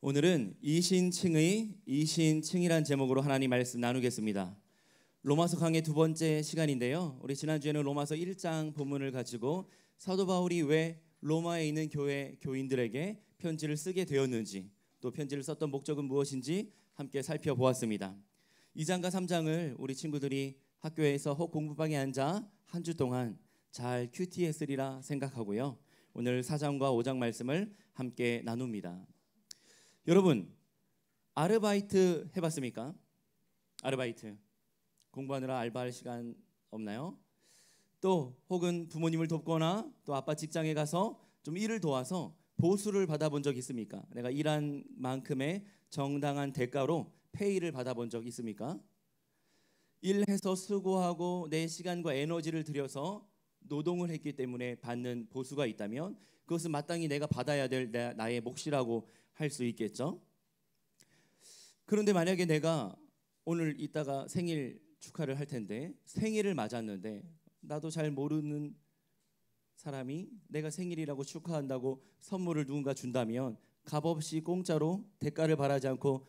오늘은 이신칭이란 제목으로 하나님 말씀 나누겠습니다. 로마서 강의 두 번째 시간인데요. 우리 지난주에는 로마서 1장 본문을 가지고 사도 바울이 왜 로마에 있는 교회 교인들에게 편지를 쓰게 되었는지, 또 편지를 썼던 목적은 무엇인지 함께 살펴보았습니다. 2장과 3장을 우리 친구들이 학교에서 공부방에 앉아 한 주 동안 잘 큐티했으리라 생각하고요. 오늘 4장과 5장 말씀을 함께 나눕니다. 여러분, 아르바이트 해봤습니까? 아르바이트 공부하느라 알바할 시간 없나요? 또 혹은 부모님을 돕거나 또 아빠 직장에 가서 좀 일을 도와서 보수를 받아본 적 있습니까? 내가 일한 만큼의 정당한 대가로 페이를 받아본 적 있습니까? 일해서 수고하고 내 시간과 에너지를 들여서 노동을 했기 때문에 받는 보수가 있다면 그것은 마땅히 내가 받아야 될 나의 몫이라고 할 수 있겠죠. 그런데 만약에 내가 오늘 이따가 생일 축하를 할 텐데 생일을 맞았는데 나도 잘 모르는 사람이 내가 생일이라고 축하한다고 선물을 누군가 준다면 값없이 공짜로 대가를 바라지 않고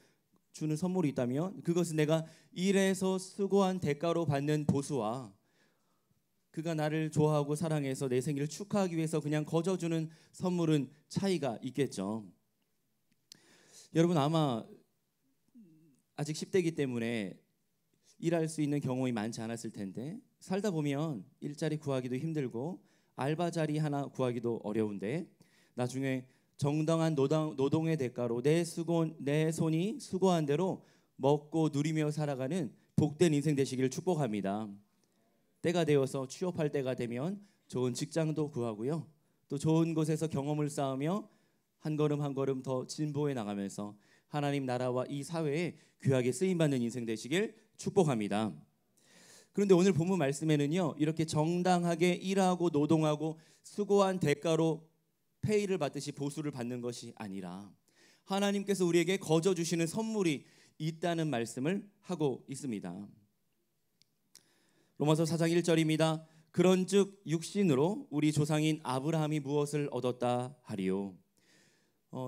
주는 선물이 있다면 그것은 내가 일해서 수고한 대가로 받는 보수와 그가 나를 좋아하고 사랑해서 내 생일을 축하하기 위해서 그냥 거저주는 선물은 차이가 있겠죠. 여러분 아마 아직 10대이기 때문에 일할 수 있는 경험이 많지 않았을 텐데 살다 보면 일자리 구하기도 힘들고 알바 자리 하나 구하기도 어려운데 나중에 정당한 노동의 대가로 내 손이 수고한 대로 먹고 누리며 살아가는 복된 인생 되시기를 축복합니다. 때가 되어서 취업할 때가 되면 좋은 직장도 구하고요. 또 좋은 곳에서 경험을 쌓으며 한 걸음 한 걸음 더 진보해 나가면서 하나님 나라와 이 사회에 귀하게 쓰임받는 인생 되시길 축복합니다. 그런데 오늘 본문 말씀에는요, 이렇게 정당하게 일하고 노동하고 수고한 대가로 페이를 받듯이 보수를 받는 것이 아니라 하나님께서 우리에게 거저 주시는 선물이 있다는 말씀을 하고 있습니다. 로마서 4장 1절입니다. 그런즉 육신으로 우리 조상인 아브라함이 무엇을 얻었다 하리요.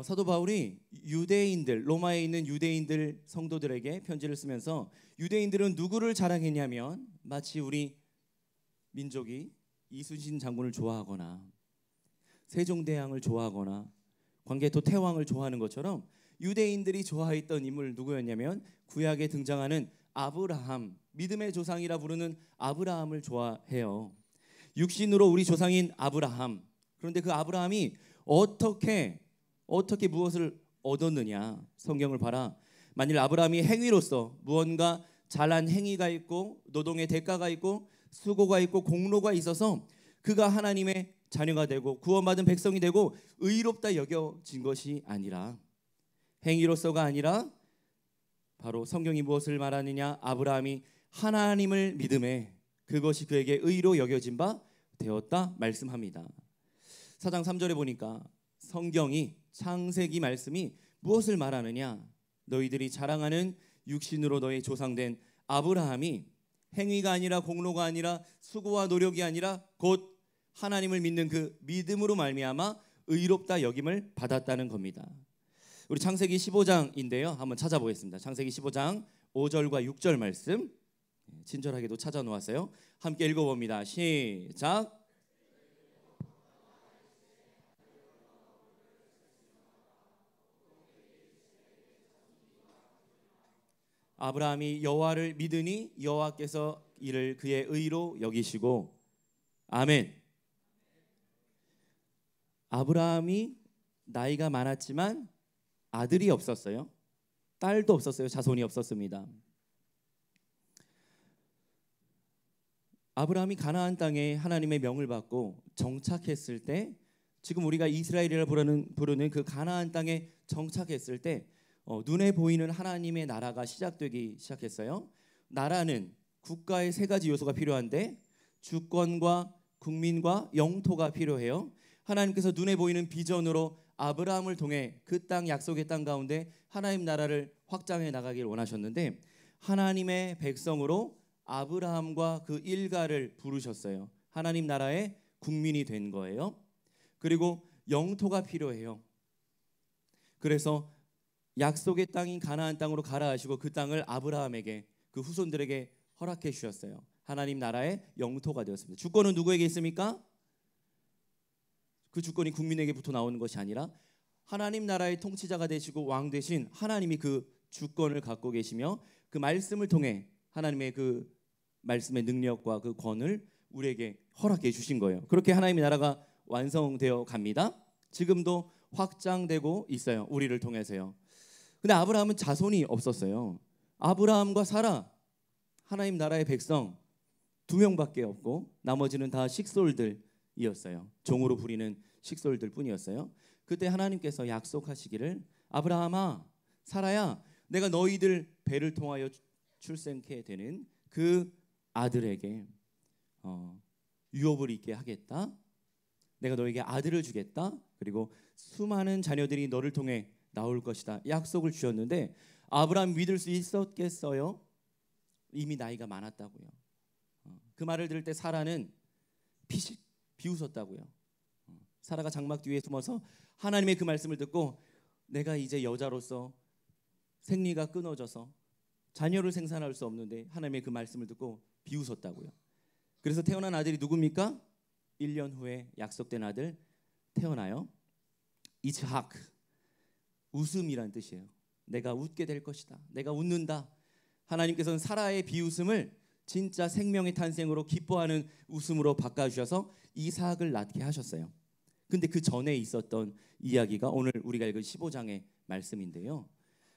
사도 바울이 로마에 있는 유대인들 성도들에게 편지를 쓰면서 유대인들은 누구를 자랑했냐면 마치 우리 민족이 이순신 장군을 좋아하거나 세종대왕을 좋아하거나 광개토 태왕을 좋아하는 것처럼 유대인들이 좋아했던 인물 누구였냐면 구약에 등장하는 아브라함, 믿음의 조상이라 부르는 아브라함을 좋아해요. 육신으로 우리 조상인 아브라함. 그런데 그 아브라함이 어떻게 무엇을 얻었느냐? 성경을 봐라. 만일 아브라함이 행위로서 무언가 잘한 행위가 있고 노동의 대가가 있고 수고가 있고 공로가 있어서 그가 하나님의 자녀가 되고 구원받은 백성이 되고 의롭다 여겨진 것이 아니라 행위로서가 아니라 바로 성경이 무엇을 말하느냐? 아브라함이 하나님을 믿음에 그것이 그에게 의로 여겨진 바 되었다 말씀합니다. 4장 3절에 보니까 성경이 창세기 말씀이 무엇을 말하느냐? 너희들이 자랑하는 육신으로 너희 조상된 아브라함이 행위가 아니라 공로가 아니라 수고와 노력이 아니라 곧 하나님을 믿는 그 믿음으로 말미암아 의롭다 여김을 받았다는 겁니다. 우리 창세기 15장인데요. 한번 찾아보겠습니다. 창세기 15장 5절과 6절 말씀 친절하게도 찾아놓았어요. 함께 읽어봅니다. 시작. 아브라함이 여호와를 믿으니 여호와께서 이를 그의 의로 여기시고 아멘. 아브라함이 나이가 많았지만 아들이 없었어요. 딸도 없었어요. 자손이 없었습니다. 아브라함이 가나안 땅에 하나님의 명을 받고 정착했을 때 지금 우리가 이스라엘이라 부르는 그 가나안 땅에 정착했을 때 눈에 보이는 하나님의 나라가 시작되기 시작했어요. 나라는 국가의 세 가지 요소가 필요한데 주권과 국민과 영토가 필요해요. 하나님께서 눈에 보이는 비전으로 아브라함을 통해 그 땅 약속의 땅 가운데 하나님 나라를 확장해 나가길 원하셨는데 하나님의 백성으로 아브라함과 그 일가를 부르셨어요. 하나님 나라의 국민이 된 거예요. 그리고 영토가 필요해요. 그래서 약속의 땅인 가나안 땅으로 가라 하시고 그 땅을 아브라함에게 그 후손들에게 허락해 주셨어요. 하나님 나라의 영토가 되었습니다. 주권은 누구에게 있습니까? 그 주권이 국민에게부터 나오는 것이 아니라 하나님 나라의 통치자가 되시고 왕 되신 하나님이 그 주권을 갖고 계시며 그 말씀을 통해 하나님의 그 말씀의 능력과 그 권을 우리에게 허락해 주신 거예요. 그렇게 하나님의 나라가 완성되어 갑니다. 지금도 확장되고 있어요. 우리를 통해서요. 근데 아브라함은 자손이 없었어요. 아브라함과 사라, 하나님 나라의 백성 2명밖에 없고 나머지는 다 식솔들이었어요. 종으로 부리는 식솔들 뿐이었어요. 그때 하나님께서 약속하시기를 아브라함아, 사라야, 내가 너희들 배를 통하여 출생케 되는 그 아들에게 유업을 있게 하겠다. 내가 너에게 아들을 주겠다. 그리고 수많은 자녀들이 너를 통해 나올 것이다. 약속을 주셨는데 아브라함 믿을 수 있었겠어요? 이미 나이가 많았다고요. 그 말을 들을 때 사라는 피식 비웃었다고요. 사라가 장막 뒤에 숨어서 하나님의 그 말씀을 듣고 내가 이제 여자로서 생리가 끊어져서 자녀를 생산할 수 없는데 하나님의 그 말씀을 듣고 비웃었다고요. 그래서 태어난 아들이 누굽니까? 1년 후에 약속된 아들 태어나요. 이스하크, 웃음이란 뜻이에요. 내가 웃게 될 것이다. 내가 웃는다. 하나님께서는 사라의 비웃음을 진짜 생명의 탄생으로 기뻐하는 웃음으로 바꿔주셔서 이스하크를 낳게 하셨어요. 근데 그 전에 있었던 이야기가 오늘 우리가 읽은 15장의 말씀인데요.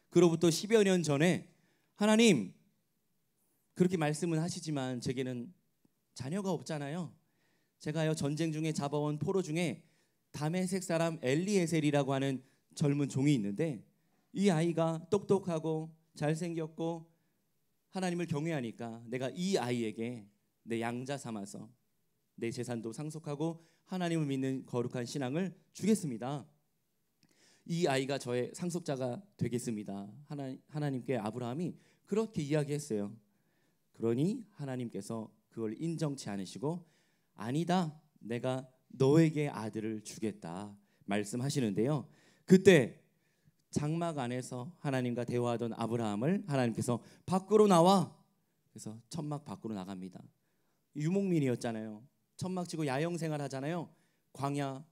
그로부터 10여 년 전에 하나님 그렇게 말씀은 하시지만 제게는 자녀가 없잖아요. 제가요 전쟁 중에 잡아온 포로 중에 다메섹 사람 엘리에셀이라고 하는 젊은 종이 있는데 이 아이가 똑똑하고 잘생겼고 하나님을 경외하니까 내가 이 아이에게 내 양자 삼아서 내 재산도 상속하고 하나님을 믿는 거룩한 신앙을 주겠습니다. 이 아이가 저의 상속자가 되겠습니다. 하나님께 아브라함이 그렇게 이야기했어요. 그러니 하나님께서 그걸 인정치 않으시고 아니다, 내가 너에게 아들을 주겠다 말씀하시는데요. 그때 장막 안에서 하나님과 대화하던 아브라함을 하나님께서 밖으로 나와, 그래서 천막 밖으로 나갑니다. 유목민이었잖아요. 천막 치고 야영 생활 하잖아요. 광야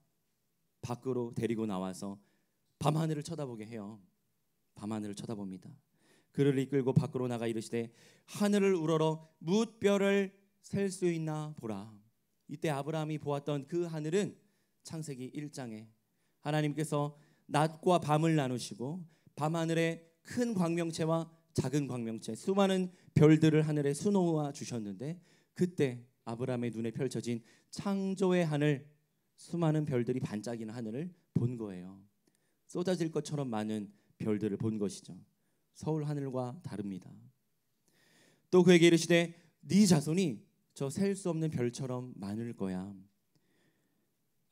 밖으로 데리고 나와서 밤하늘을 쳐다보게 해요. 밤하늘을 쳐다봅니다. 그를 이끌고 밖으로 나가 이르시되 하늘을 우러러 뭇별을 셀 수 있나 보라. 이때 아브라함이 보았던 그 하늘은 창세기 1장에 하나님께서 낮과 밤을 나누시고 밤하늘에 큰 광명체와 작은 광명체 수많은 별들을 하늘에 수놓아 주셨는데 그때 아브라함의 눈에 펼쳐진 창조의 하늘, 수많은 별들이 반짝이는 하늘을 본 거예요. 쏟아질 것처럼 많은 별들을 본 것이죠. 서울 하늘과 다릅니다. 또 그에게 이르시되 네 자손이 저 셀 수 없는 별처럼 많을 거야.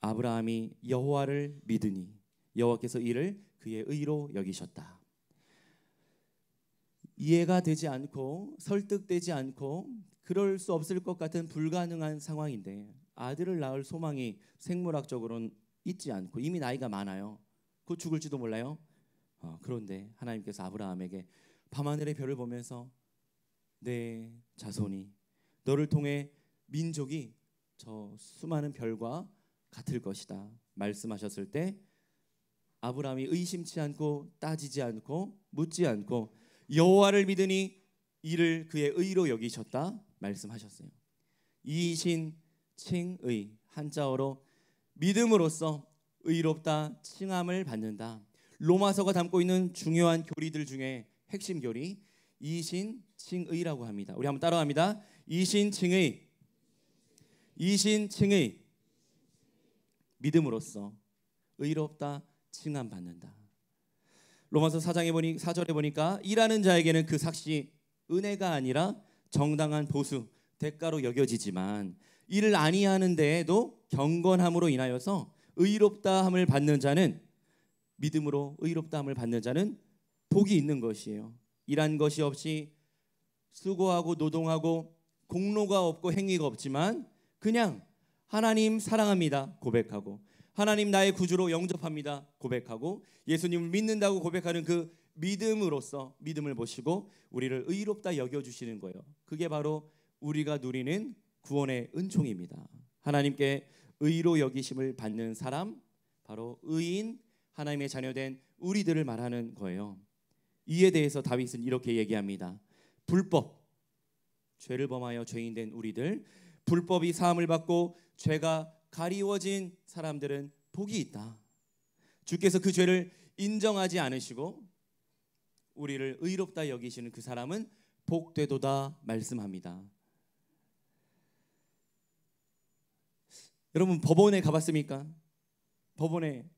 아브라함이 여호와를 믿으니 여호와께서 이를 그의 의로 여기셨다. 이해가 되지 않고 설득되지 않고 그럴 수 없을 것 같은 불가능한 상황인데 아들을 낳을 소망이 생물학적으로는 있지 않고 이미 나이가 많아요. 곧 죽을지도 몰라요. 그런데 하나님께서 아브라함에게 밤하늘의 별을 보면서 내 자손이 너를 통해 민족이 저 수많은 별과 같을 것이다 말씀하셨을 때 아브라함이 의심치 않고 따지지 않고 묻지 않고 여호와를 믿으니 이를 그의 의로 여기셨다 말씀하셨어요. 이신 칭의, 한자어로 믿음으로써 의롭다 칭함을 받는다. 로마서가 담고 있는 중요한 교리들 중에 핵심 교리 이신 칭의라고 합니다. 우리 한번 따라합니다. 이신 칭의, 이신 칭의, 믿음으로써 의롭다 칭함 받는다. 로마서 4절에 보니까 일하는 자에게는 그 삭시 은혜가 아니라 정당한 보수, 대가로 여겨지지만 이를 아니하는 데에도 경건함으로 인하여서 의롭다함을 받는 자는 믿음으로 의롭다함을 받는 자는 복이 있는 것이에요. 일한 것이 없이 수고하고 노동하고 공로가 없고 행위가 없지만 그냥 하나님 사랑합니다 고백하고 하나님 나의 구주로 영접합니다 고백하고 예수님을 믿는다고 고백하는 그 믿음으로써 믿음을 보시고 우리를 의롭다 여겨주시는 거예요. 그게 바로 우리가 누리는 구원의 은총입니다. 하나님께 의로 여기심을 받는 사람, 바로 의인, 하나님의 자녀된 우리들을 말하는 거예요. 이에 대해서 다윗은 이렇게 얘기합니다. 불법, 죄를 범하여 죄인된 우리들, 불법이 사함을 받고 죄가 가리워진 사람들은 복이 있다. 주께서 그 죄를 인정하지 않으시고 우리를 의롭다 여기시는 그 사람은 복되도다 말씀합니다. 여러분 법원에 가봤습니까? 법원에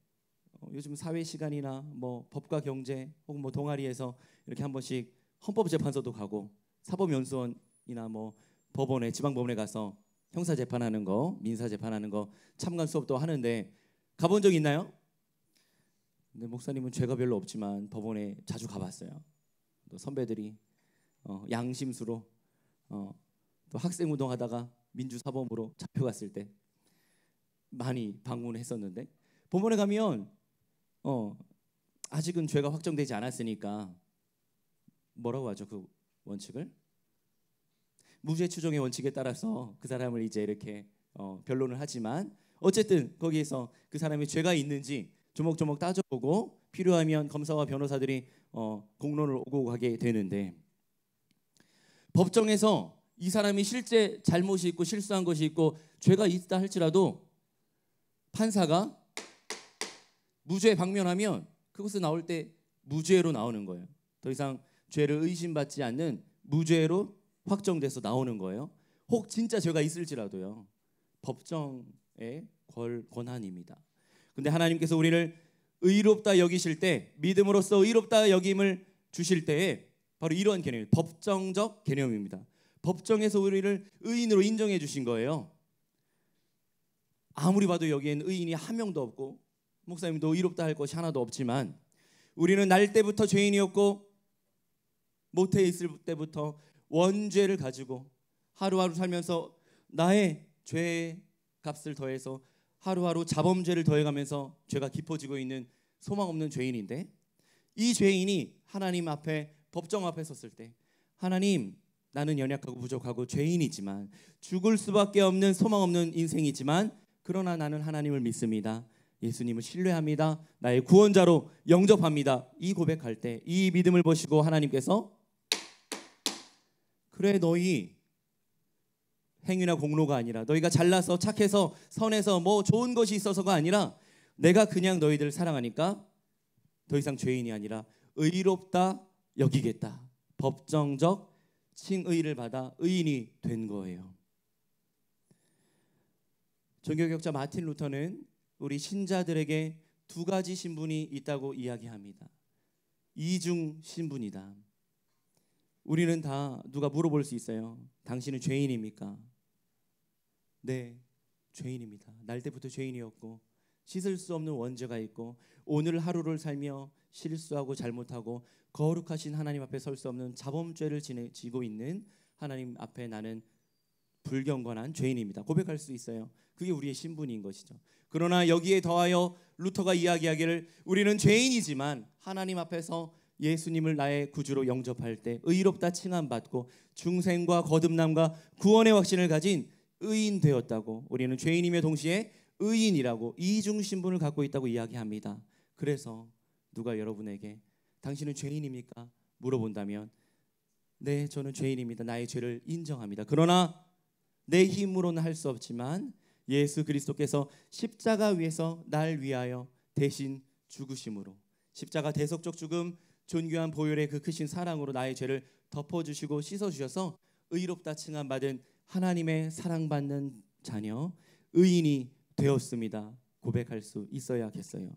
요즘 사회 시간이나 뭐 법과 경제 혹은 뭐 동아리에서 이렇게 한 번씩 헌법재판소도 가고 사법연수원이나 뭐 법원에 지방법원에 가서 형사 재판하는 거, 민사 재판하는 거 참관 수업도 하는데 가본 적 있나요? 근데 목사님은 죄가 별로 없지만 법원에 자주 가봤어요. 또 선배들이 양심수로 또 학생운동하다가 민주사범으로 잡혀갔을 때 많이 방문했었는데 법원에 가면 아직은 죄가 확정되지 않았으니까 뭐라고 하죠? 그 원칙을 무죄 추정의 원칙에 따라서 그 사람을 이제 이렇게 변론을 하지만 어쨌든 거기에서 그 사람이 죄가 있는지 조목조목 따져보고 필요하면 검사와 변호사들이 공론을 오고 가게 되는데 법정에서 이 사람이 실제 잘못이 있고 실수한 것이 있고 죄가 있다 할지라도 판사가 무죄 방면하면 그것을 나올 때 무죄로 나오는 거예요. 더 이상 죄를 의심받지 않는 무죄로 확정돼서 나오는 거예요. 혹 진짜 죄가 있을지라도요. 법정의 권한입니다. 근데 하나님께서 우리를 의롭다 여기실 때 믿음으로써 의롭다 여김을 주실 때에 바로 이런 개념, 법정적 개념입니다. 법정에서 우리를 의인으로 인정해 주신 거예요. 아무리 봐도 여기엔 의인이 한 명도 없고 목사님도 의롭다 할 것이 하나도 없지만 우리는 날 때부터 죄인이었고 모태에 있을 때부터 원죄를 가지고 하루하루 살면서 나의 죄의 값을 더해서 하루하루 자범죄를 더해가면서 죄가 깊어지고 있는 소망 없는 죄인인데 이 죄인이 하나님 앞에 법정 앞에 섰을 때 하나님 나는 연약하고 부족하고 죄인이지만 죽을 수밖에 없는 소망 없는 인생이지만 그러나 나는 하나님을 믿습니다. 예수님을 신뢰합니다. 나의 구원자로 영접합니다. 이 고백할 때 이 믿음을 보시고 하나님께서 그래 너희 행위나 공로가 아니라 너희가 잘나서 착해서 선해서 뭐 좋은 것이 있어서가 아니라 내가 그냥 너희들을 사랑하니까 더 이상 죄인이 아니라 의롭다 여기겠다. 법정적 칭의를 받아 의인이 된 거예요. 종교개혁자 마틴 루터는 우리 신자들에게 두 가지 신분이 있다고 이야기합니다. 이중 신분이다. 우리는 다 누가 물어볼 수 있어요. 당신은 죄인입니까? 네, 죄인입니다. 날 때부터 죄인이었고 씻을 수 없는 원죄가 있고 오늘 하루를 살며 실수하고 잘못하고 거룩하신 하나님 앞에 설 수 없는 자범죄를 지고 있는 하나님 앞에 나는 불경건한 죄인입니다. 고백할 수 있어요. 그게 우리의 신분인 것이죠. 그러나 여기에 더하여 루터가 이야기하기를 우리는 죄인이지만 하나님 앞에서 예수님을 나의 구주로 영접할 때 의롭다 칭함받고 중생과 거듭남과 구원의 확신을 가진 의인 되었다고 우리는 죄인이며 동시에 의인이라고 이중 신분을 갖고 있다고 이야기합니다. 그래서 누가 여러분에게 당신은 죄인입니까? 물어본다면 네 저는 죄인입니다. 나의 죄를 인정합니다. 그러나 내 힘으로는 할 수 없지만 예수 그리스도께서 십자가 위에서 날 위하여 대신 죽으심으로 십자가 대속적 죽음 존귀한 보혈의 그 크신 사랑으로 나의 죄를 덮어주시고 씻어주셔서 의롭다 칭함받은 하나님의 사랑받는 자녀 의인이 되었습니다. 고백할 수 있어야겠어요.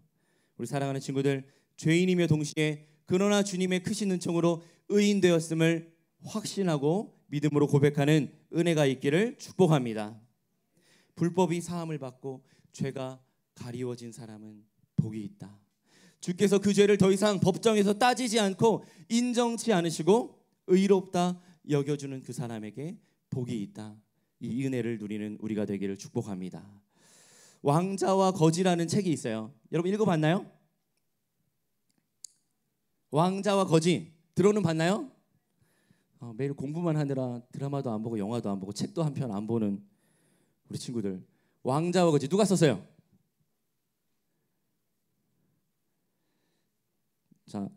우리 사랑하는 친구들 죄인이며 동시에 그러나 주님의 크신 은총으로 의인 되었음을 확신하고 믿음으로 고백하는 은혜가 있기를 축복합니다. 불법이 사함을 받고 죄가 가리워진 사람은 복이 있다. 주께서 그 죄를 더 이상 법정에서 따지지 않고 인정치 않으시고 의롭다 여겨주는 그 사람에게 복이 있다. 이 은혜를 누리는 우리가 되기를 축복합니다. 왕자와 거지라는 책이 있어요. 여러분 읽어봤나요? 왕자와 거지 들어는 봤나요? 매일 공부만 하느라 드라마도 안 보고 영화도 안 보고 책도 한 편 안 보는 우리 친구들. 왕자와 거지 누가 썼어요? 자,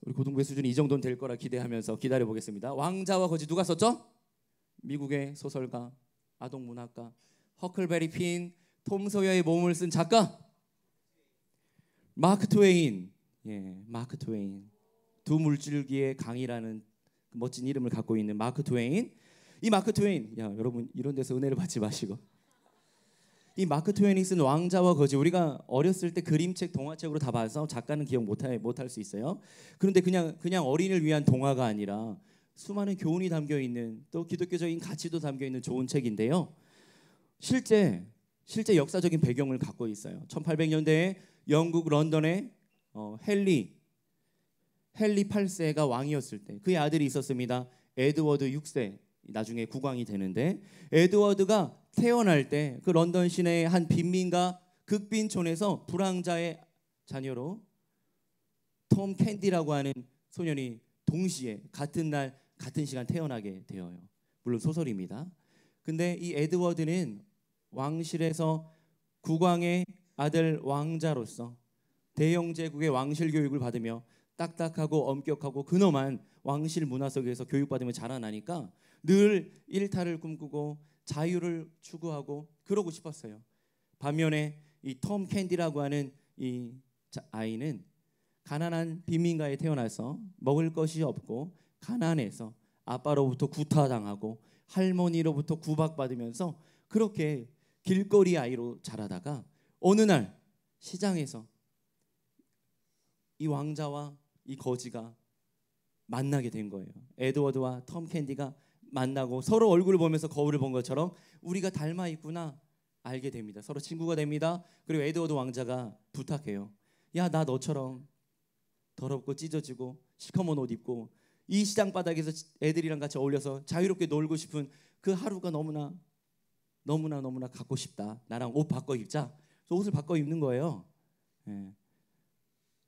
우리 고등부의 수준이 이 정도는 될 거라 기대하면서 기다려 보겠습니다. 왕자와 거지 누가 썼죠? 미국의 소설가, 아동 문학가 허클베리 핀, 톰 소여의 몸을 쓴 작가 마크 트웨인. 예, 마크 트웨인. 두 물줄기의 강이라는 멋진 이름을 갖고 있는 마크 트웨인. 이 마크 트웨인, 야 여러분 이런 데서 은혜를 받지 마시고, 이 마크 트웨인이 쓴 왕자와 거지, 우리가 어렸을 때 그림책, 동화책으로 다 봐서 작가는 기억 못할 수 있어요. 그런데 그냥 어린이를 위한 동화가 아니라 수많은 교훈이 담겨 있는, 또 기독교적인 가치도 담겨 있는 좋은 책인데요. 실제 역사적인 배경을 갖고 있어요. 1800년대에 영국 런던에 헨리 8세가 왕이었을 때 그의 아들이 있었습니다. 에드워드 6세. 나중에 국왕이 되는데, 에드워드가 태어날 때 그 런던 시내의 한 빈민가 극빈촌에서 불황자의 자녀로 톰 캔디라고 하는 소년이 동시에 같은 날 같은 시간 태어나게 되어요. 물론 소설입니다. 근데 이 에드워드는 왕실에서 국왕의 아들 왕자로서 대영 제국의 왕실 교육을 받으며 딱딱하고 엄격하고 근엄한 왕실 문화 속에서 교육받으며 자라나니까 늘 일탈을 꿈꾸고 자유를 추구하고 그러고 싶었어요. 반면에 이 톰 캔디라고 하는 이 아이는 가난한 빈민가에 태어나서 먹을 것이 없고 가난해서 아빠로부터 구타당하고 할머니로부터 구박받으면서 그렇게 길거리 아이로 자라다가 어느 날 시장에서 이 왕자와 이 거지가 만나게 된 거예요. 에드워드와 톰 캔디가 만나고 서로 얼굴을 보면서 거울을 본 것처럼 우리가 닮아 있구나 알게 됩니다. 서로 친구가 됩니다. 그리고 에드워드 왕자가 부탁해요. 야, 나 너처럼 더럽고 찢어지고 시커먼 옷 입고 이 시장 바닥에서 애들이랑 같이 어울려서 자유롭게 놀고 싶은 그 하루가 너무나 갖고 싶다. 나랑 옷 바꿔 입자. 그래서 옷을 바꿔 입는 거예요. 예.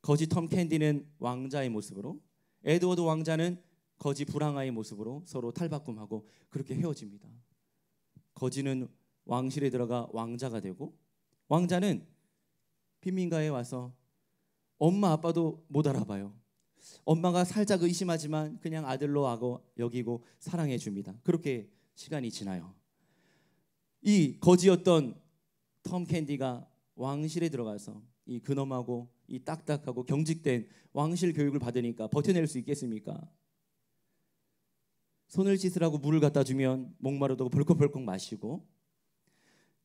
거지 톰 캔디는 왕자의 모습으로, 에드워드 왕자는 거지 불황아의 모습으로 서로 탈바꿈하고 그렇게 헤어집니다. 거지는 왕실에 들어가 왕자가 되고, 왕자는 빈민가에 와서 엄마 아빠도 못 알아봐요. 엄마가 살짝 의심하지만 그냥 아들로 여기고 사랑해 줍니다. 그렇게 시간이 지나요. 이 거지였던 톰 캔디가 왕실에 들어가서 이 근엄하고 이 딱딱하고 경직된 왕실 교육을 받으니까 버텨낼 수 있겠습니까? 손을 씻으라고 물을 갖다 주면 목마르다고 벌컥벌컥 마시고,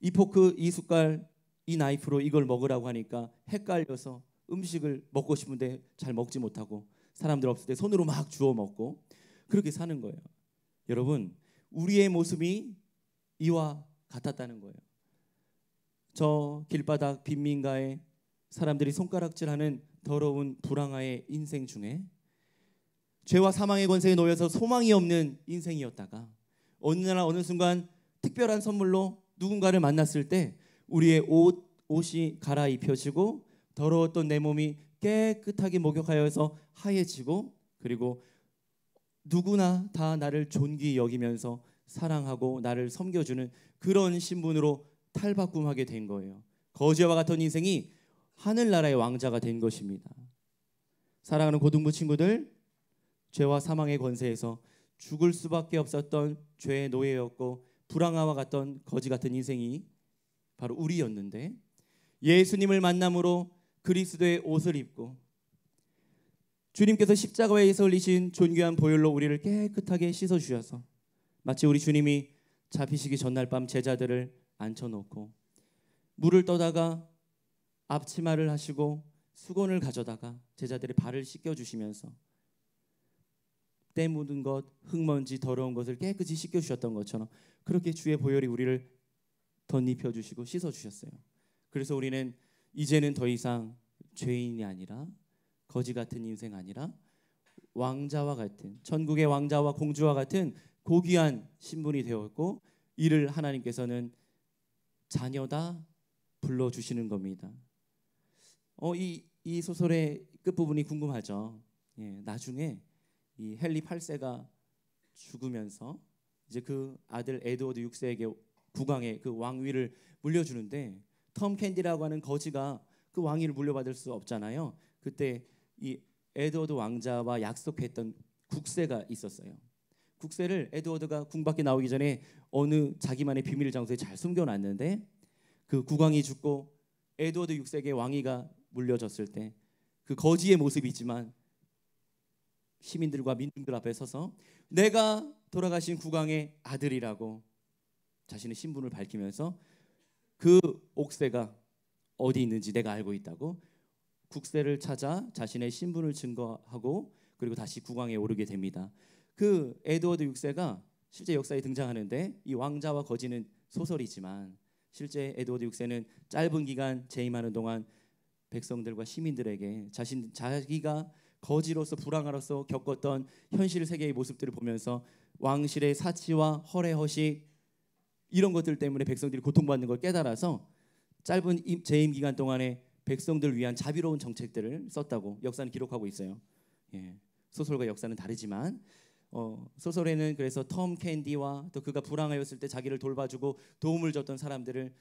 이 포크, 이 숟갈, 이 나이프로 이걸 먹으라고 하니까 헷갈려서 음식을 먹고 싶은데 잘 먹지 못하고 사람들 없을 때 손으로 막 주워 먹고 그렇게 사는 거예요. 여러분, 우리의 모습이 이와 같았다는 거예요. 저 길바닥 빈민가에 사람들이 손가락질하는 더러운 불황아의 인생 중에 죄와 사망의 권세에 놓여서 소망이 없는 인생이었다가 어느 날 어느 순간 특별한 선물로 누군가를 만났을 때 우리의 옷이 갈아입혀지고 더러웠던 내 몸이 깨끗하게 목욕하여서 하얘지고, 그리고 누구나 다 나를 존귀히 여기면서 사랑하고 나를 섬겨주는 그런 신분으로 탈바꿈하게 된 거예요. 거지와 같은 인생이 하늘나라의 왕자가 된 것입니다. 사랑하는 고등부 친구들, 죄와 사망의 권세에서 죽을 수밖에 없었던 죄의 노예였고 불황아와 같던 거지 같은 인생이 바로 우리였는데, 예수님을 만남으로 그리스도의 옷을 입고 주님께서 십자가에서 흘리신 존귀한 보혈로 우리를 깨끗하게 씻어주셔서 마치 우리 주님이 잡히시기 전날 밤 제자들을 앉혀놓고 물을 떠다가 앞치마를 하시고 수건을 가져다가 제자들의 발을 씻겨주시면서 때 묻은 것, 흙먼지, 더러운 것을 깨끗이 씻겨주셨던 것처럼 그렇게 주의 보혈이 우리를 덧입혀주시고 씻어주셨어요. 그래서 우리는 이제는 더 이상 죄인이 아니라 거지 같은 인생 아니라 왕자와 같은, 천국의 왕자와 공주와 같은 고귀한 신분이 되었고, 이를 하나님께서는 자녀다 불러주시는 겁니다. 이 소설의 끝부분이 궁금하죠. 예, 나중에 이 헨리 8세가 죽으면서 이제 그 아들 에드워드 6세에게 국왕의 그 왕위를 물려주는데 톰 캔디라고 하는 거지가 그 왕위를 물려받을 수 없잖아요. 그때 이 에드워드 왕자와 약속했던 국세가 있었어요. 국세를 에드워드가 궁 밖에 나오기 전에 어느 자기만의 비밀 장소에 잘 숨겨놨는데 그 국왕이 죽고 에드워드 6세에게 왕위가 물려졌을 때 그 거지의 모습이지만 시민들과 민중들 앞에 서서 내가 돌아가신 국왕의 아들이라고 자신의 신분을 밝히면서 그 옥새가 어디 있는지 내가 알고 있다고 국세를 찾아 자신의 신분을 증거하고 그리고 다시 국왕에 오르게 됩니다. 그 에드워드 6세가 실제 역사에 등장하는데 이 왕자와 거지는 소설이지만 실제 에드워드 6세는 짧은 기간 재임하는 동안 백성들과 시민들에게 자기가 거지로서 불황아로서 겪었던 현실 세계의 모습들을 보면서 왕실의 사치와 허례 허식 이런 것들 때문에 백성들이 고통받는 걸 깨달아서 짧은 재임 기간 동안에 백성들을 위한 자비로운 정책들을 썼다고 역사는 기록하고 있어요. 예, 소설과 역사는 다르지만 소설에는 그래서 톰 캔디와 또 그가 불황하였을 때 자기를 돌봐주고 도움을 줬던 사람들을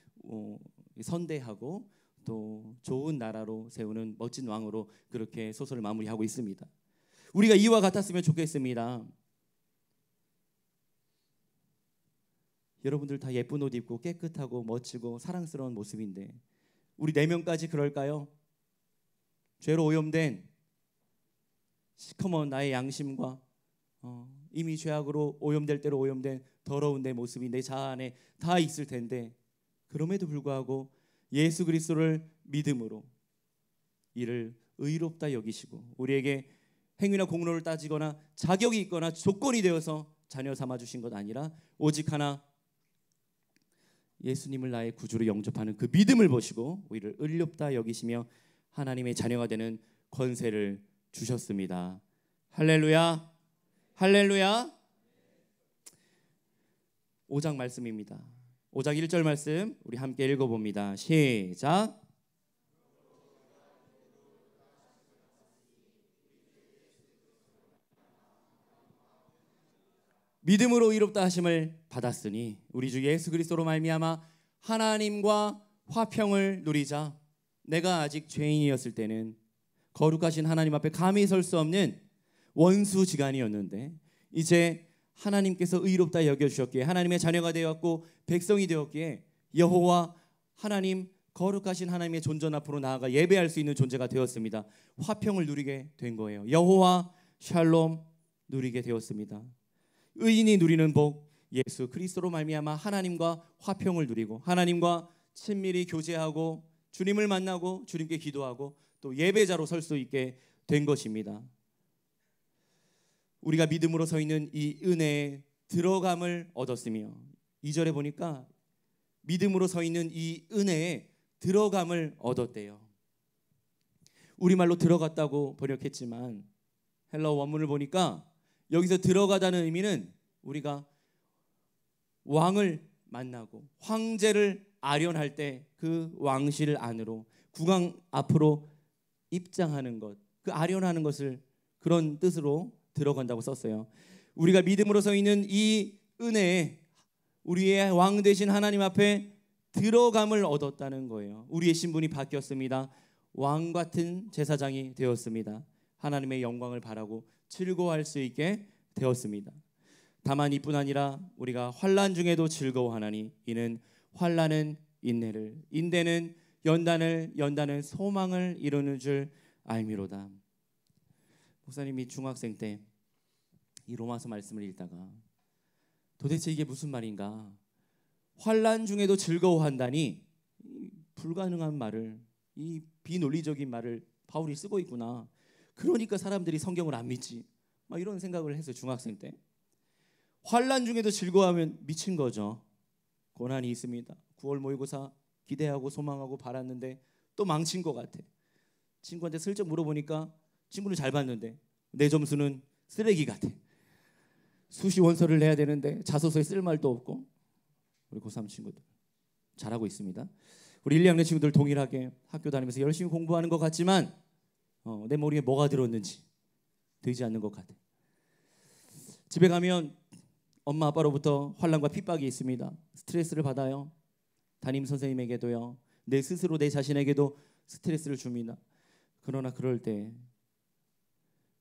선대하고 또 좋은 나라로 세우는 멋진 왕으로 그렇게 소설을 마무리하고 있습니다. 우리가 이와 같았으면 좋겠습니다. 여러분들 다 예쁜 옷 입고 깨끗하고 멋지고 사랑스러운 모습인데 우리 4명까지 그럴까요? 죄로 오염된 시커먼 나의 양심과 이미 죄악으로 오염될 대로 오염된 더러운 내 모습이 내 자아 안에 다 있을 텐데 그럼에도 불구하고 예수 그리스도를 믿음으로 이를 의롭다 여기시고 우리에게 행위나 공로를 따지거나 자격이 있거나 조건이 되어서 자녀 삼아 주신 것 아니라 오직 하나 예수님을 나의 구주로 영접하는 그 믿음을 보시고 우리를 의롭다 여기시며 하나님의 자녀가 되는 권세를 주셨습니다. 할렐루야, 할렐루야. 5장 말씀입니다. 5장 1절 말씀 우리 함께 읽어봅니다. 시작. 믿음으로 의롭다 하심을 받았으니 우리 주 예수 그리스도로 말미암아 하나님과 화평을 누리자. 내가 아직 죄인이었을 때는 거룩하신 하나님 앞에 감히 설 수 없는 원수지간이었는데 이제 하나님께서 의롭다 여겨주셨기에 하나님의 자녀가 되었고 백성이 되었기에 여호와 하나님 거룩하신 하나님의 존전 앞으로 나아가 예배할 수 있는 존재가 되었습니다. 화평을 누리게 된 거예요. 여호와 샬롬 누리게 되었습니다. 의인이 누리는 복 예수 그리스도로 말미암아 하나님과 화평을 누리고 하나님과 친밀히 교제하고 주님을 만나고 주님께 기도하고 또 예배자로 설 수 있게 된 것입니다. 우리가 믿음으로 서 있는 이 은혜에 들어감을 얻었으며 2절에 보니까 믿음으로 서 있는 이 은혜에 들어감을 얻었대요. 우리말로 들어갔다고 번역했지만 헬라어 원문을 보니까 여기서 들어가다는 의미는 우리가 왕을 만나고 황제를 아련할 때 그 왕실 안으로 국왕 앞으로 입장하는 것, 그 아련하는 것을 그런 뜻으로 들어간다고 썼어요. 우리가 믿음으로 서 있는 이 은혜에 우리의 왕 되신 하나님 앞에 들어감을 얻었다는 거예요. 우리의 신분이 바뀌었습니다. 왕 같은 제사장이 되었습니다. 하나님의 영광을 바라고 즐거워할 수 있게 되었습니다. 다만 이뿐 아니라 우리가 환난 중에도 즐거워하나니 이는 환난은 인내를 인내는 연단을 연단은 소망을 이루는 줄 알미로다. 목사님이 중학생 때 이 로마서 말씀을 읽다가 도대체 이게 무슨 말인가? 환난 중에도 즐거워한다니 불가능한 말을 이 비논리적인 말을 바울이 쓰고 있구나. 그러니까 사람들이 성경을 안 믿지. 막 이런 생각을 했어요. 중학생 때. 환난 중에도 즐거워하면 미친 거죠. 고난이 있습니다. 9월 모의고사 기대하고 소망하고 바랐는데 또 망친 것 같아. 친구한테 슬쩍 물어보니까 친구는 잘 봤는데 내 점수는 쓰레기 같아. 수시 원서를 내야 되는데 자소서에 쓸 말도 없고. 우리 고3 친구들 잘하고 있습니다. 우리 1, 2학년 친구들 동일하게 학교 다니면서 열심히 공부하는 것 같지만 내 머리에 뭐가 들었는지 되지 않는 것 같아. 집에 가면 엄마 아빠로부터 환난과 핍박이 있습니다. 스트레스를 받아요. 담임 선생님에게도요. 내 스스로 내 자신에게도 스트레스를 줍니다. 그러나 그럴 때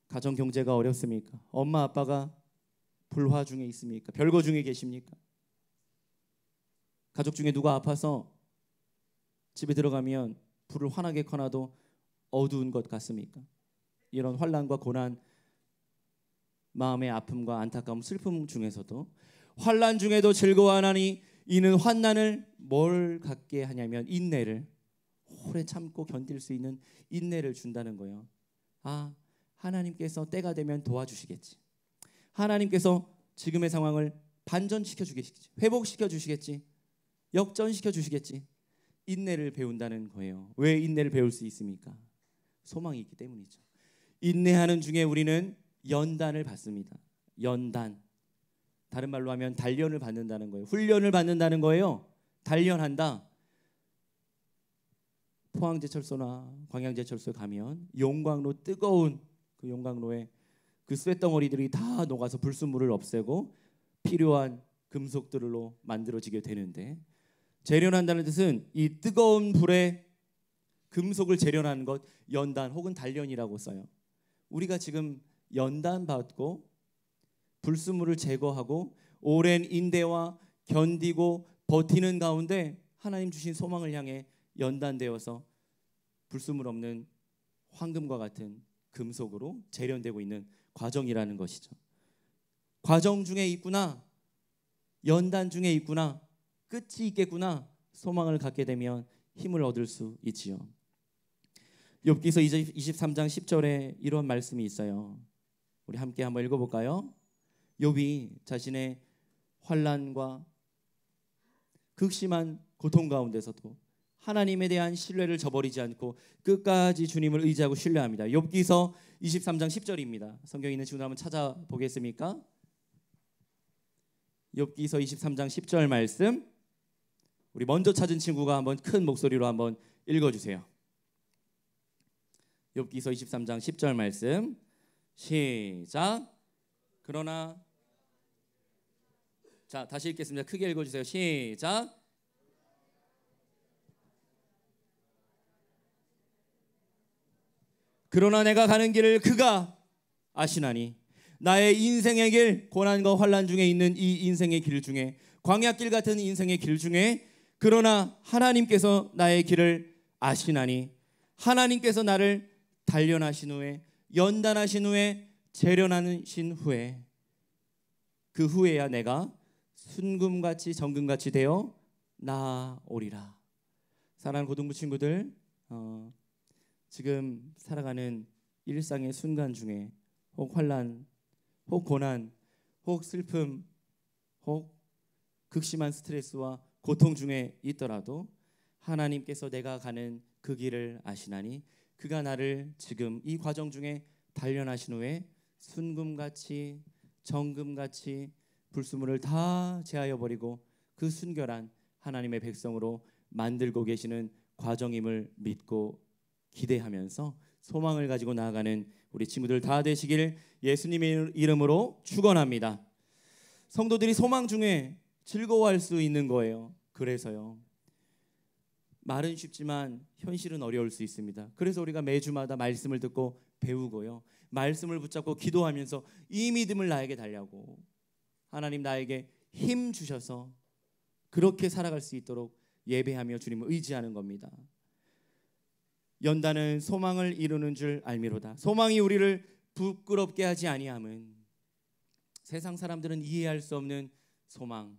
가정 경제가 어렵습니까? 엄마 아빠가 불화 중에 있습니까? 별거 중에 계십니까? 가족 중에 누가 아파서 집에 들어가면 불을 환하게 켜놔도 어두운 것 같습니까? 이런 환난과 고난, 마음의 아픔과 안타까움, 슬픔 중에서도 환난 중에도 즐거워하나니 이는 환난을 뭘 갖게 하냐면 인내를, 오래 참고 견딜 수 있는 인내를 준다는 거예요. 아, 하나님께서 때가 되면 도와주시겠지. 하나님께서 지금의 상황을 반전시켜 주겠지. 회복시켜 주시겠지. 역전시켜 주시겠지. 인내를 배운다는 거예요. 왜 인내를 배울 수 있습니까? 소망이 있기 때문이죠. 인내하는 중에 우리는 연단을 받습니다. 연단. 다른 말로 하면 단련을 받는다는 거예요. 훈련을 받는다는 거예요. 단련한다. 포항제철소나 광양제철소에 가면 용광로, 뜨거운 그 용광로에 그 쇳덩어리들이 다 녹아서 불순물을 없애고 필요한 금속들로 만들어지게 되는데, 재련한다는 뜻은 이 뜨거운 불에 금속을 재련하는 것, 연단 혹은 단련이라고 써요. 우리가 지금 연단 받고 불순물을 제거하고 오랜 인내와 견디고 버티는 가운데 하나님 주신 소망을 향해 연단되어서 불순물 없는 황금과 같은 금속으로 재련되고 있는 과정이라는 것이죠. 과정 중에 있구나, 연단 중에 있구나, 끝이 있겠구나, 소망을 갖게 되면 힘을 얻을 수 있지요. 욥기서 23장 10절에 이런 말씀이 있어요. 우리 함께 한번 읽어볼까요? 욥이 자신의 환난과 극심한 고통 가운데서도 하나님에 대한 신뢰를 저버리지 않고 끝까지 주님을 의지하고 신뢰합니다. 욥기서 23장 10절입니다. 성경에 있는 친구들 한번 찾아보겠습니까? 욥기서 23장 10절 말씀, 우리 먼저 찾은 친구가 한번 큰 목소리로 한번 읽어주세요. 욥기서 23장 10절 말씀 시작. 그러나, 자 다시 읽겠습니다. 크게 읽어주세요. 시작. 그러나 내가 가는 길을 그가 아시나니, 나의 인생의 길, 고난과 환난 중에 있는 이 인생의 길 중에, 광야길 같은 인생의 길 중에, 그러나 하나님께서 나의 길을 아시나니, 하나님께서 나를 단련하신 후에, 연단하신 후에, 재련하신 후에, 그 후에야 내가 순금같이 정금같이 되어 나아오리라. 사랑하는 고등부 친구들, 지금 살아가는 일상의 순간 중에 혹 환난, 혹 고난, 혹 슬픔, 혹 극심한 스트레스와 고통 중에 있더라도 하나님께서 내가 가는 그 길을 아시나니, 그가 나를 지금 이 과정 중에 단련하신 후에 순금같이 정금같이 불순물을 다 제하여 버리고 그 순결한 하나님의 백성으로 만들고 계시는 과정임을 믿고 기대하면서 소망을 가지고 나아가는 우리 친구들 다 되시길 예수님의 이름으로 축원합니다. 성도들이 소망 중에 즐거워할 수 있는 거예요. 그래서요, 말은 쉽지만 현실은 어려울 수 있습니다. 그래서 우리가 매주마다 말씀을 듣고 배우고요, 말씀을 붙잡고 기도하면서 이 믿음을 나에게 달라고, 하나님 나에게 힘 주셔서 그렇게 살아갈 수 있도록 예배하며 주님을 의지하는 겁니다. 연단은 소망을 이루는 줄 알미로다. 소망이 우리를 부끄럽게 하지 아니함은 세상 사람들은 이해할 수 없는 소망.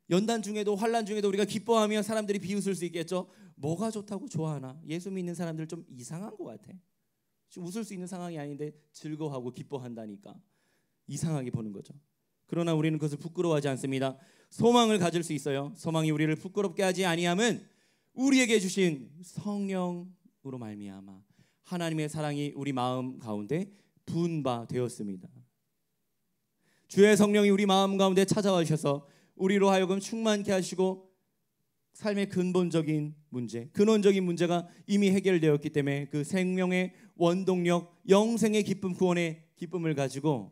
연단 중에도 환난 중에도 우리가 기뻐하며 사람들이 비웃을 수 있겠죠. 뭐가 좋다고 좋아하나? 예수 믿는 사람들 좀 이상한 것 같아. 지금 웃을 수 있는 상황이 아닌데 즐거워하고 기뻐한다니까 이상하게 보는 거죠. 그러나 우리는 그것을 부끄러워하지 않습니다. 소망을 가질 수 있어요. 소망이 우리를 부끄럽게 하지 아니함은 우리에게 주신 성령으로 말미암아 하나님의 사랑이 우리 마음 가운데 부은 바 되었습니다. 주의 성령이 우리 마음 가운데 찾아와 주셔서 우리로 하여금 충만케 하시고 삶의 근본적인 문제, 근원적인 문제가 이미 해결되었기 때문에 그 생명의 원동력, 영생의 기쁨, 구원의 기쁨을 가지고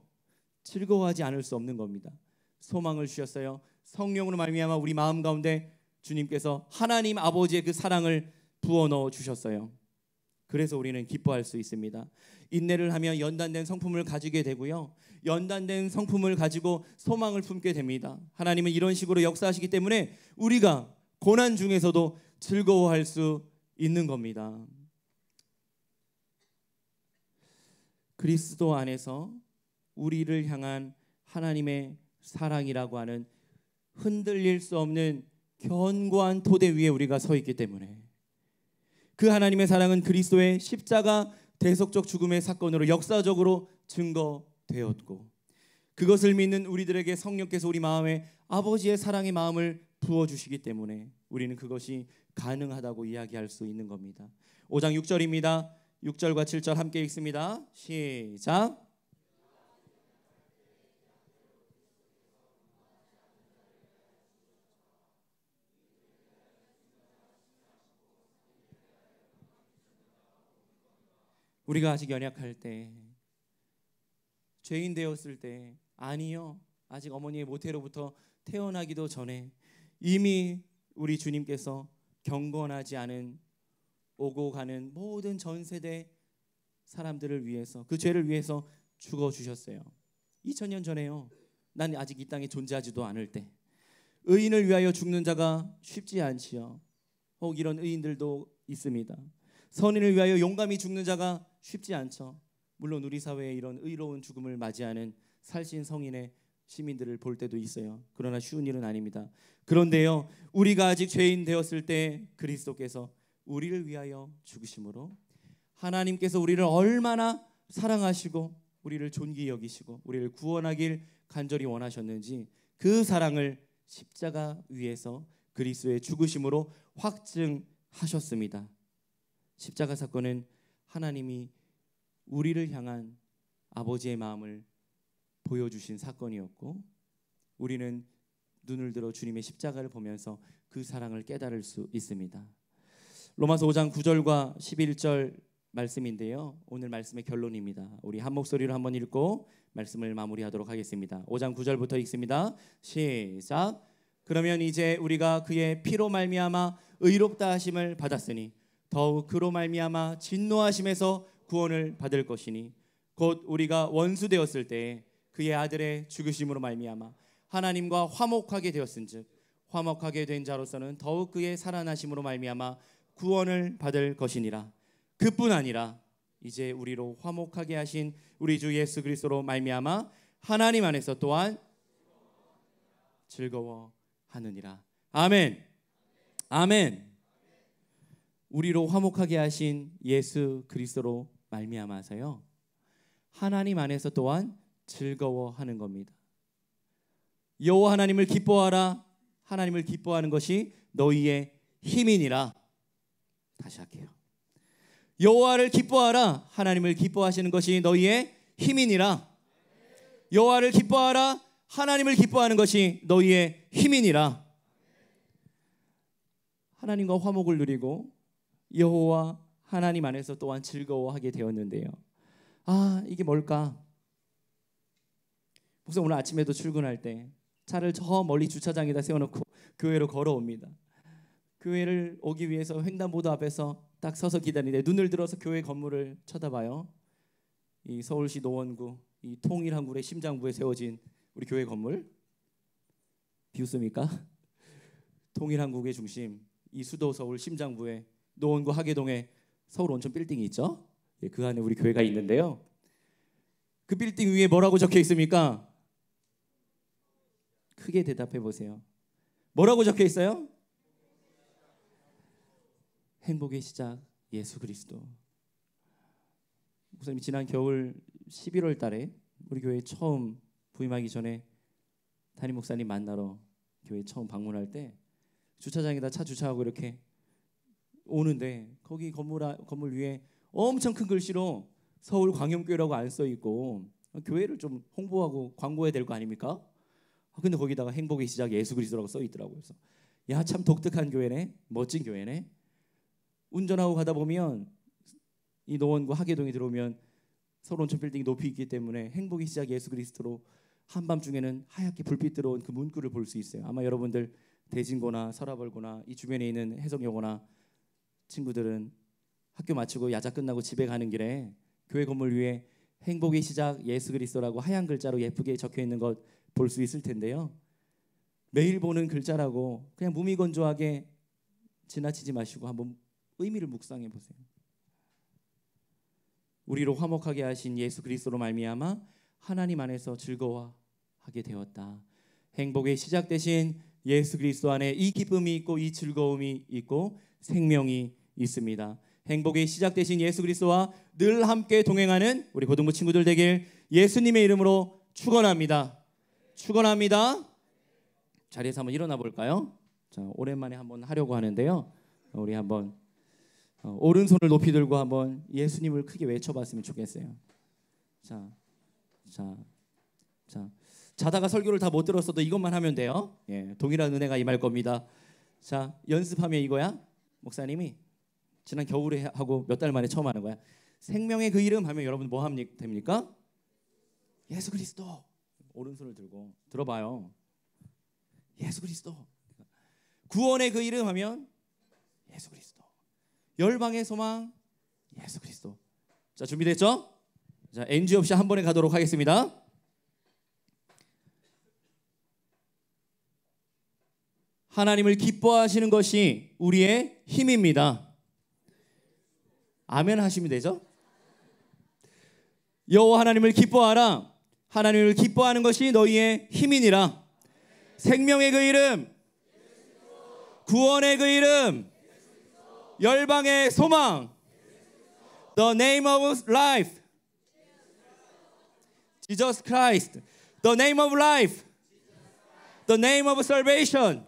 즐거워하지 않을 수 없는 겁니다. 소망을 주셨어요. 성령으로 말미암아 우리 마음 가운데 주님께서 하나님 아버지의 그 사랑을 부어 넣어 주셨어요. 그래서 우리는 기뻐할 수 있습니다. 인내를 하며 연단된 성품을 가지게 되고요, 연단된 성품을 가지고 소망을 품게 됩니다. 하나님은 이런 식으로 역사하시기 때문에 우리가 고난 중에서도 즐거워할 수 있는 겁니다. 그리스도 안에서 우리를 향한 하나님의 사랑이라고 하는 흔들릴 수 없는 견고한 토대 위에 우리가 서 있기 때문에, 그 하나님의 사랑은 그리스도의 십자가 대속적 죽음의 사건으로 역사적으로 증거되었고, 그것을 믿는 우리들에게 성령께서 우리 마음에 아버지의 사랑의 마음을 부어주시기 때문에 우리는 그것이 가능하다고 이야기할 수 있는 겁니다. 5장 6절입니다. 6절과 7절 함께 읽습니다. 시작. 우리가 아직 연약할 때, 죄인 되었을 때, 아니요, 아직 어머니의 모태로부터 태어나기도 전에 이미 우리 주님께서 경건하지 않은 오고 가는 모든 전 세대 사람들을 위해서, 그 죄를 위해서 죽어주셨어요. 2000년 전에요. 난 아직 이 땅에 존재하지도 않을 때 의인을 위하여 죽는 자가 쉽지 않지요. 혹 이런 의인들도 있습니다. 선인을 위하여 용감히 죽는 자가 쉽지 않죠. 물론 우리 사회에 이런 의로운 죽음을 맞이하는 살신 성인의 시민들을 볼 때도 있어요. 그러나 쉬운 일은 아닙니다. 그런데요, 우리가 아직 죄인 되었을 때 그리스도께서 우리를 위하여 죽으심으로 하나님께서 우리를 얼마나 사랑하시고 우리를 존귀히 여기시고 우리를 구원하길 간절히 원하셨는지 그 사랑을 십자가 위에서 그리스도의 죽으심으로 확증하셨습니다. 십자가 사건은 하나님이 우리를 향한 아버지의 마음을 보여주신 사건이었고, 우리는 눈을 들어 주님의 십자가를 보면서 그 사랑을 깨달을 수 있습니다. 로마서 5장 9절과 11절 말씀인데요, 오늘 말씀의 결론입니다. 우리 한 목소리로 한번 읽고 말씀을 마무리하도록 하겠습니다. 5장 9절부터 읽습니다. 시작. 그러면 이제 우리가 그의 피로 말미암아 의롭다 하심을 받았으니 더욱 그로 말미암아 진노하심에서 구원을 받을 것이니, 곧 우리가 원수 되었을 때 그의 아들의 죽으심으로 말미암아 하나님과 화목하게 되었은즉 화목하게 된 자로서는 더욱 그의 살아나심으로 말미암아 구원을 받을 것이니라. 그뿐 아니라 이제 우리로 화목하게 하신 우리 주 예수 그리스도로 말미암아 하나님 안에서 또한 즐거워하느니라. 아멘. 아멘. 우리로 화목하게 하신 예수 그리스도로 말미암아서요, 하나님 안에서 또한 즐거워하는 겁니다. 여호와 하나님을 기뻐하라. 하나님을 기뻐하는 것이 너희의 힘이니라. 다시 할게요. 여호와를 기뻐하라. 하나님을 기뻐하시는 것이 너희의 힘이니라. 여호와를 기뻐하라. 하나님을 기뻐하는 것이 너희의 힘이니라. 하나님과 화목을 누리고 여호와 하나님 안에서 또한 즐거워하게 되었는데요, 이게 뭘까? 목사 오늘 아침에도 출근할 때 차를 저 멀리 주차장에다 세워놓고 교회로 걸어옵니다. 교회를 오기 위해서 횡단보도 앞에서 딱 서서 기다리는데 눈을 들어서 교회 건물을 쳐다봐요. 이 서울시 노원구 이 통일한굴의 심장부에 세워진 우리 교회 건물, 비웃습니까? 통일한국의 중심, 이 수도 서울 심장부에 노원구 하계동에 서울 온천 빌딩이 있죠. 그 안에 우리 교회가 있는데요, 그 빌딩 위에 뭐라고 적혀 있습니까? 크게 대답해 보세요. 뭐라고 적혀 있어요? 행복의 시작 예수 그리스도. 목사님이 지난 겨울 11월 달에 우리 교회에 처음 부임하기 전에 담임 목사님 만나러 교회에 처음 방문할 때 주차장에다 차 주차하고 이렇게 오는데, 거기 건물 위에 엄청 큰 글씨로 서울광염교회라고 안 써 있고, 교회를 좀 홍보하고 광고해야 될 거 아닙니까? 근데 거기다가 행복의 시작 예수 그리스도라고 써 있더라고요. 그래서 야, 참 독특한 교회네, 멋진 교회네. 운전하고 가다 보면 이 노원구 하계동에 들어오면 서울온천 빌딩이 높이 있기 때문에 행복의 시작 예수 그리스도로 한밤중에는 하얗게 불빛 들어온 그 문구를 볼 수 있어요. 아마 여러분들 대진고나 서라벌고나 이 주변에 있는 해성여고나 친구들은 학교 마치고 야자 끝나고 집에 가는 길에 교회 건물 위에 행복의 시작 예수 그리스도라고 하얀 글자로 예쁘게 적혀 있는 것 볼 수 있을 텐데요. 매일 보는 글자라고 그냥 무미건조하게 지나치지 마시고 한번 의미를 묵상해 보세요. 우리로 화목하게 하신 예수 그리스도로 말미암아 하나님 안에서 즐거워하게 되었다. 행복의 시작 되신 예수 그리스도 안에 이 기쁨이 있고 이 즐거움이 있고 생명이 있습니다. 행복의 시작 되신 예수 그리스도와 늘 함께 동행하는 우리 고등부 친구들 되길 예수님의 이름으로 축원합니다. 축원합니다. 자리에서 한번 일어나 볼까요? 자, 오랜만에 한번 하려고 하는데요. 우리 한번 오른손을 높이 들고 한번 예수님을 크게 외쳐봤으면 좋겠어요. 자다가 설교를 다 못 들었어도 이것만 하면 돼요. 예, 동일한 은혜가 임할 겁니다. 자, 연습하면 이거야. 목사님이 지난 겨울에 하고 몇 달 만에 처음 하는 거야. 생명의 그 이름 하면 여러분 뭐 됩니까? 예수 그리스도. 오른손을 들고 들어봐요. 예수 그리스도. 구원의 그 이름 하면 예수 그리스도. 열방의 소망 예수 그리스도. 자, 준비됐죠? 자, NG 없이 한 번에 가도록 하겠습니다. 하나님을 기뻐하시는 것이 우리의 힘입니다. 아멘 하시면 되죠? 여호와 하나님을 기뻐하라. 하나님을 기뻐하는 것이 너희의 힘이니라. 생명의 그 이름, 구원의 그 이름, 열방의 소망, The name of life, Jesus Christ, The name of life, The name of salvation.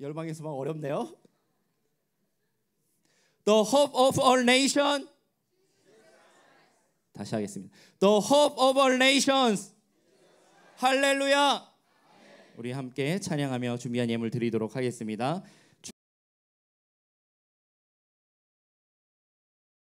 열방의 소망 어렵네요. The hope of all nation. 다시 하겠습니다. The hope of all nations. 할렐루야. 우리 함께 찬양하며 준비한 예물 드리도록 하겠습니다.